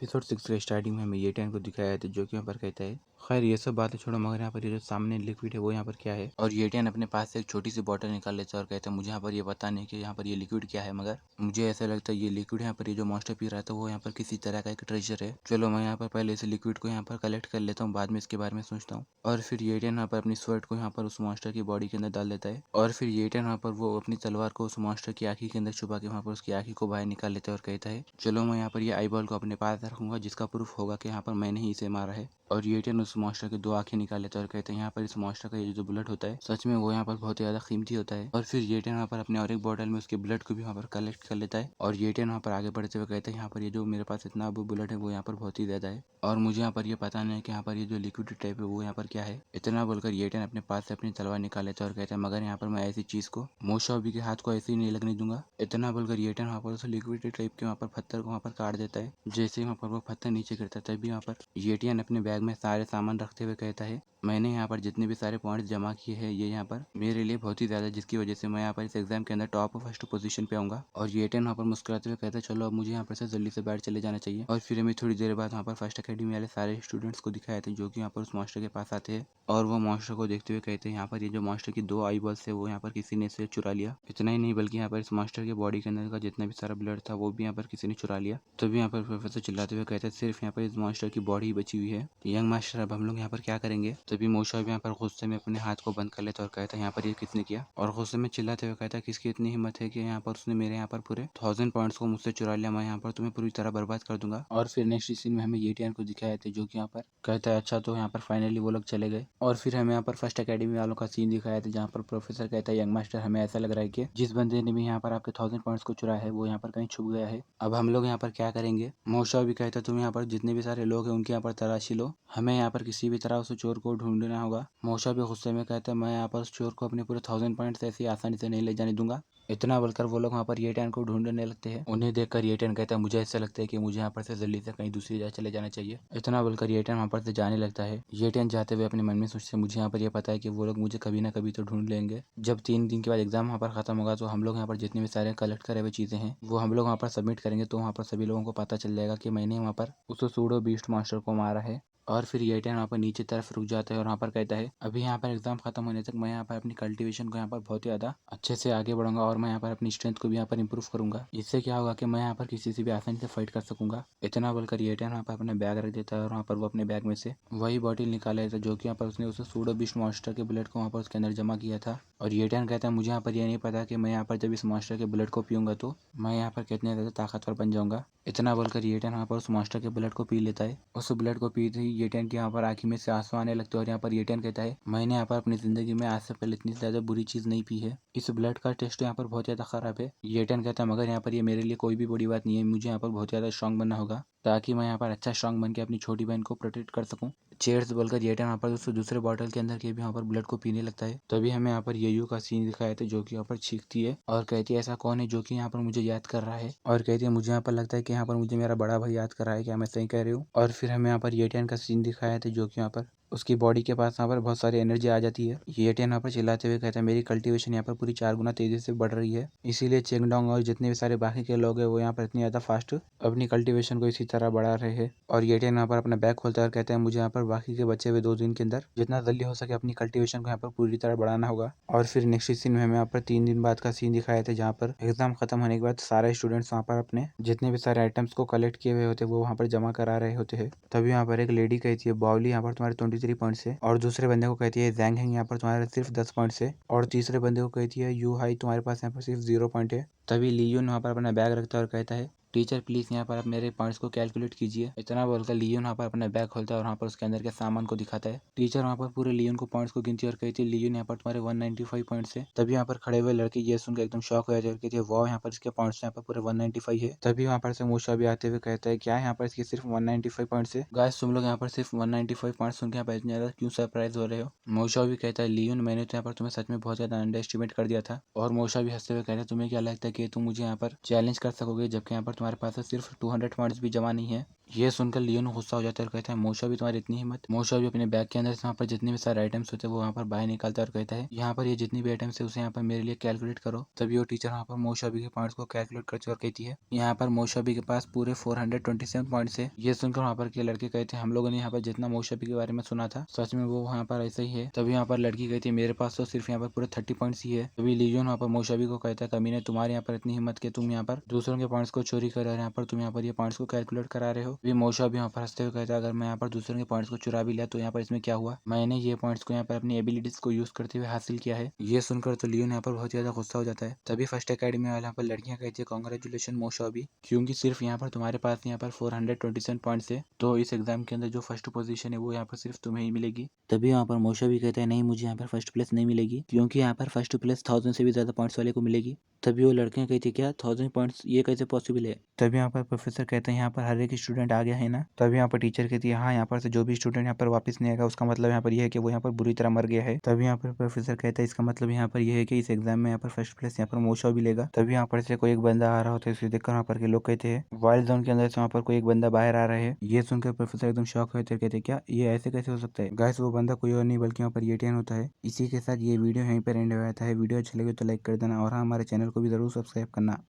Episode 6 के starting में हमें ये टैन को दिखाया है जो कि यहाँ पर कहता है खैर ये सब बातें छोड़ो मगर यहाँ पर ये जो सामने लिक्विड है वो यहाँ पर क्या है। और ये टैन अपने पास से एक छोटी सी बोतल निकाल लेता है और कहता है मुझे यहाँ पर ये पता नहीं कि यहाँ पर ये लिक्विड क्या है, मगर मुझे ऐसा लगता है ये लिक्विड यहाँ पर ये जो मॉन्स्टर पी रहा था वो यहाँ पर किसी तरह का एक ट्रेजर है। चलो मैं यहाँ पर पहले इस लिक्विड को यहाँ पर कलेक्ट कर लेता हूँ, बाद में इसके बारे में सोचता हूँ। और फिर ये टैन यहाँ पर अपनी स्वर्ड को यहाँ पर उस मॉन्स्टर की बॉडी के अंदर डाल देता है और फिर ये टैन यहाँ पर वो अपनी तलवार को उस मॉन्स्टर की आँखी के अंदर छुपा के वहाँ पर उसकी आँखी को बाहर निकाल लेता है और कहता है चलो मैं यहाँ पर ये आई बॉल को अपने पास रखूंगा जिसका प्रूफ होगा कि यहाँ पर मैंने ही इसे मारा है। और ये टैन उस मॉन्स्टर के दो आंखें निकाल लेता है और कहते हैं यहाँ पर इस मॉन्स्टर का ये जो ब्लड होता है सच में वो यहाँ पर बहुत ज्यादा कीमती होता है। और फिर ये टैन वहाँ पर अपने और एक बॉटल में उसके ब्लड को भी वहाँ पर कलेक्ट कर लेता है और ये टैन वहाँ पर आगे बढ़ते हुए कहते हैं यहाँ पर ये जो मेरे पास इतना ब्लड है वो यहाँ पर बहुत ही ज्यादा है और मुझे यहाँ पर ये पता नहीं है कि यहाँ पर ये जो लिक्विड टाइप है वो यहाँ पर क्या है। इतना बोलकर ये टैन अपने पास से अपनी तलवार निकाल लेता है और कहता है मगर यहाँ पर मैं ऐसी चीज को मोशॉबी के हाथ को ऐसे ही नहीं लगने दूंगा। इतना बोलकर ये टैन वहाँ पर उस लिक्विड टाइप के वहाँ पर पत्थर को वहाँ पर काट देता है। जैसे ही वहाँ पर वो पत्थर नीचे गिरता है तभी यहाँ पर ये टैन अपने बैग में सारे सामान रखते हुए कहता है मैंने यहाँ पर जितने भी सारे पॉइंट्स जमा किए हैं ये यहाँ पर मेरे लिए बहुत ही ज़्यादा, जिसकी वजह से मैं यहाँ पर इस एग्जाम के अंदर टॉप फर्स्ट पोजीशन पे आऊँगा। और ये टैन वहाँ पर मुस्कुराते हुए कहता है चलो अब मुझे यहाँ पर से जल्दी से बाहर चले जाना चाहिए। और फिर हमें थोड़ी देर बाद वहाँ पर फर्स्ट अकेडमी वाले सारे स्टूडेंट्स को दिखाए थे जो कि यहाँ पर उस मास्टर के पास आते हैं और वो मॉन्स्टर को देखते हुए कहते हैं यहाँ पर ये जो मॉन्स्टर की दो आई बॉल्स है वो यहाँ पर किसी ने इसे चुरा लिया। इतना ही नहीं बल्कि यहाँ पर इस मॉन्स्टर के बॉडी के अंदर का जितना भी सारा ब्लड था वो भी यहाँ पर किसी ने चुरा लिया। तभी यहाँ पर प्रोफेसर चिल्लाते हुए कहते हैं सिर्फ यहाँ पर इस मॉन्स्टर की बॉडी ही बची हुई है। यंग मास्टर अब हम लोग यहाँ पर क्या करेंगे। तभी मोशा भी यहाँ पर गुस्से में अपने हाथ को बंद कर लेता और कहता है यहाँ पर ये किसने किया। और गुस्से में चिल्लाते हुए कहता है किसकी इतनी हिम्मत है कि यहाँ पर उसने मेरे यहाँ पर पूरे 1000 पॉइंट्स को मुझसे चुरा लिया, मैं यहाँ पर तुम्हें पूरी तरह बर्बाद कर दूंगा। और फिर नेक्स्ट सीन में हमें ये टैन को दिखाए थे जो कि यहाँ पर कहता है अच्छा तो यहाँ पर फाइनली वो लोग चले गए। और फिर हमें यहाँ पर फर्स्ट अकेडमी वालों का सीन दिखाया था जहाँ पर प्रोफेसर कहता है यंग मास्टर हमें ऐसा लग रहा है कि जिस बंदे ने भी यहाँ पर आपके 1000 पॉइंट्स को चुरा है वो यहाँ पर कहीं छुप गया है। अब हम लोग यहाँ पर क्या करेंगे। मोशा भी कहता है तुम यहाँ पर जितने भी सारे लोग हैं उनके यहाँ पर तलाशी लो, हमें यहाँ पर किसी भी तरह उस चोर को ढूंढना होगा। मोशा भी गुस्से में कहता है मैं यहाँ पर उस चोर को अपने पूरे 1000 पॉइंट्स ऐसी आसानी से नहीं ले जाने दूंगा। इतना बोलकर वो लोग वहाँ पर ये टैन को ढूंढने लगते हैं। उन्हें देखकर ये टैन कहता है मुझे ऐसा लगता है कि मुझे यहाँ पर से जल्दी से कहीं दूसरी जगह चले जाना चाहिए। इतना बोलकर ये टैन वहाँ पर से जाने लगता है। ये टैन जाते हुए अपने मन में सोचते मुझे यहाँ पर ये पता है कि वो लोग मुझे कभी ना कभी तो ढूंढ लेंगे। जब 3 दिन के बाद एग्जाम वहाँ पर खत्म होगा तो हम लोग यहाँ पर जितने भी सारे कलेक्ट करे हुए चीजें हैं वो हम लोग वहाँ पर सबमिट करेंगे तो वहाँ पर सभी लोगों को पता चल जाएगा कि मैंने वहाँ पर उस सूडो बीस्ट मास्टर को मारा है। और फिर ये टैन वहाँ पर नीचे तरफ रुक जाता है और वहाँ पर कहता है अभी यहाँ पर एग्जाम खत्म होने तक मैं यहाँ पर अपनी कल्टीवेशन को यहाँ पर बहुत ही ज़्यादा अच्छे से आगे बढ़ूंगा और मैं यहाँ पर अपनी स्ट्रेंथ को भी यहाँ पर इंप्रूव करूंगा। इससे क्या होगा कि मैं यहाँ पर किसी से भी आसानी से फाइट कर सकूंगा। इतना बोलकर ये टैन वहाँ पर अपने बैग रख देता है और वहाँ पर वो अपने बैग में से वही बॉटल निकाल लेता है जो कि यहाँ पर उसने उस सूडो बीस्ट मॉन्स्टर के ब्लड को वहाँ पर उसके अंदर जमा किया था। और ये टैन कहता है मुझे यहाँ पर ये नहीं पता कि मैं यहाँ पर जब इस मॉन्स्टर के ब्लड को पीऊंगा तो मैं यहाँ पर कितने ज़्यादा ताकतवर बन जाऊंगा। इतना बोलकर ये टैन वहाँ पर उस मॉन्स्टर के ब्लड को पी लेता है। उस ब्लड को पीते ही ये टैन के यहाँ पर आँखी में से आंसू आने लगते हैं और यहाँ पर ये टैन कहता है मैंने यहाँ पर अपनी जिंदगी में आज से पहले इतनी ज़्यादा बुरी चीज़ नहीं पी है। इस ब्लड का टेस्ट यहाँ पर बहुत ज़्यादा खराब है। ये टैन कहता है मगर यहाँ पर ये मेरे लिए कोई भी बड़ी बात नहीं है, मुझे यहाँ पर बहुत ज़्यादा स्ट्रांग बनना होगा ताकि मैं यहाँ पर अच्छा स्ट्रांग बन के अपनी छोटी बहन को प्रोटेक्ट कर सकूँ। चेयर्स बोलकर ये टैन यहाँ पर दूसरे बॉटल के अंदर के भी यहाँ पर ब्लड को पीने लगता है। तभी हमें यहाँ पर येयू का सीन दिखाया था जो कि यहाँ पर चीखती है और कहती है ऐसा कौन है जो कि यहाँ पर मुझे याद कर रहा है। और कहती है मुझे यहाँ पर लगता है कि यहाँ पर मुझे मेरा बड़ा भाई याद कर रहा है, क्या मैं सही कह रही हूँ। और फिर हमें यहाँ पर ये टैन का सीन दिखाया था जो कि यहाँ पर उसकी बॉडी के पास यहाँ पर बहुत सारी एनर्जी आ जाती है। ये टैन यहाँ पर चिल्लाते हुए कहता है मेरी कल्टीवेशन यहाँ पर पूरी 4 गुना तेजी से बढ़ रही है, इसीलिए चेंगडोंग और जितने भी सारे बाकी के लोग हैं वो यहाँ पर इतनी ज़्यादा फास्ट अपनी कल्टीवेशन को इसी तरह बढ़ा रहे हैं। और ये टैन यहाँ पर अपना बैग खोलता है और कहता है मुझे यहाँ पर बाकी के बचे हुए 2 दिन के अंदर जितना जल्दी हो सके अपनी कल्टीवेशन को यहाँ पर पूरी तरह बढ़ाना होगा। और फिर नेक्स्ट सीन में हमें यहाँ पर 3 दिन बाद का सीन दिखाया था जहाँ पर एग्जाम खत्म होने के बाद सारे स्टूडेंट्स वहाँ पर अपने जितने भी सारे आइटम्स को कलेक्ट किए हुए होते हैं वो वहाँ पर जमा करा रहे होते हैं। तभी यहाँ पर एक लेडी कहती है बावली यहाँ पर तुम्हारे 23 पॉइंट्स है और दूसरे बंदे को कहती है जैंग हैंग यहाँ पर तुम्हारे सिर्फ 10 पॉइंट्स है और तीसरे बंदे को कहती है यू हाई तुम्हारे पास यहाँ पर सिर्फ 0 पॉइंट है। तभी लियोन वहाँ पर अपना बैग रखता है और कहता है टीचर प्लीज यहाँ पर आप मेरे पॉइंट्स को कैलकुलेट कीजिए। इतना बोलकर लियोन वहाँ पर अपना बैग खोलता है और वहाँ पर उसके अंदर के सामान को दिखाता है। टीचर वहाँ पर पूरे लियोन को पॉइंट्स को गिनती है और कहती है लियोन यहाँ पर तुम्हारे 195 पॉइंट्स है। तभी यहाँ पर खड़े हुए लड़के ये सुनकर एकदम शॉक हो जाते हैं और कहती है वाह यहाँ पर इसके पॉइंट्स यहाँ पर पूरे 195 है। तभी वहाँ पर से मूशा भी आते हुए कहता है क्या यहाँ पर इसके सिर्फ 195 पॉइंट्स है। गाइस तुम लोग यहाँ पर सिर्फ 195 पॉइंट्स सुन के यहाँ पर इतने ज्यादा क्यों सरप्राइज हो रहे हो। मूशा भी कहता है लियोन मैंने तो यहाँ पर तुम्हें सच में बहुत ज्यादा अंडर एस्टिमेट कर दिया था। और मूशा भी हंसते हुए कहता है तुम्हें क्या लगता है कि तुम मुझे यहाँ पर चैलेंज कर सकोगे जबकि यहाँ पर तुम्हारे पास सिर्फ 200 पॉइंट्स भी जमा नहीं है। ये सुनकर लियोन गुस्सा हो जाता है और कहता है मोशा भी तुम्हारी इतनी हिम्मत। मोशा भी अपने बैग के अंदर से वहाँ पर जितने भी सारे आइटम्स होते हैं वो वहाँ पर बाहर निकालता है और कहता है यहाँ पर ये जितनी भी आइटम्स है उसे यहाँ पर मेरे लिए कैलकुलेट करो। तभी वो टीचर वहाँ पर मोशाबी के पॉइंट्स को कैलकुलेट करती है और कहती है यहाँ पर मोशाबी के पास पूरे 427 पॉइंट्स है। ये सुनकर वहाँ पर के लड़के कहते हैं हम लोगों ने यहाँ पर जितना मोशाबी के बारे में सुना था सच में वो वहाँ पर ऐसा ही है। तभी यहाँ पर लड़की कहती है मेरे पास तो सिर्फ यहाँ पर पूरे 30 पॉइंट्स ही है। तभी लियोन वहाँ पर मोशाबी को कहता है कमीने तुम्हारे यहाँ पर इतनी हिम्मत कि तुम यहाँ पर दूसरों के पॉइंट्स को चोरी कर रहे हो, यहाँ पर तुम यहाँ पर ये पॉइंट्स को कैलकुलेट करा रहे हो। भी मोशा भी यहाँ पर हंसते हुए कहता है अगर मैं यहाँ पर दूसरों के पॉइंट्स को चुरा भी लिया तो यहाँ पर इसमें क्या हुआ, मैंने ये पॉइंट्स को यहाँ पर अपनी एबिलिटीज को यूज करते हुए हासिल किया है। ये सुनकर तो लियोन यहाँ पर बहुत ज्यादा गुस्सा हो जाता है। तभी फर्स्ट एकेडमी वाले यहाँ पर लड़कियां कहती है कांग्रेचुलेशन मोशा भी, क्योंकि सिर्फ यहाँ पर तुम्हारे पास यहाँ पर 427 पॉइंट्स है तो इस एग्जाम के अंदर जो फर्स्ट पोजीशन है वो यहाँ पर सिर्फ तुम्हें ही मिलेगी। तभी यहाँ पर मोशा भी कहता है नहीं मुझे यहाँ पर फर्स्ट प्लेस नहीं मिलेगी क्योंकि यहाँ पर फर्स्ट प्लेस 1000 से भी ज्यादा पॉइंट्स वाले को मिलेगी। तभी वो लड़कियां कहती है क्या 1000 पॉइंट्स ये कैसे पॉसिबल है। तभी यहाँ पर प्रोफेसर कहते हैं यहाँ पर हर एक स्टूडेंट आ गया है ना। तभी यहाँ पर टीचर कहती है हाँ यहाँ पर से जो भी स्टूडेंट यहाँ पर वापस नहीं आएगा उसका मतलब यहाँ पर यह है कि वो यहाँ पर बुरी तरह मर गया है। तभी यहाँ पर प्रोफेसर कहता है इसका मतलब यहाँ पर यह है कि इस एग्जाम में यहाँ पर फर्स्ट प्लेस यहाँ पर मोशा भी लेगा। तभी यहाँ पर से कोई एक बंदा आ रहा होता है इसे देखकर वहाँ पर के लोग कहते हैं वाइल्ड जोन के अंदर से वहाँ पर कोई एक बंदा बाहर आ रहा है। ये सुनकर प्रोफेसर एकदम शॉक होते कहते क्या ये ऐसे कैसे हो सकता है। गाइस वो बंदा कोई और नहीं बल्कि यहाँ पर येटियन होता है। इसी के साथ ये वीडियो यहीं पर एंड हो जाता है। वीडियो अच्छा लगे तो लाइक कर देना और हाँ हमारे चैनल को भी जरूर सब्सक्राइब करना।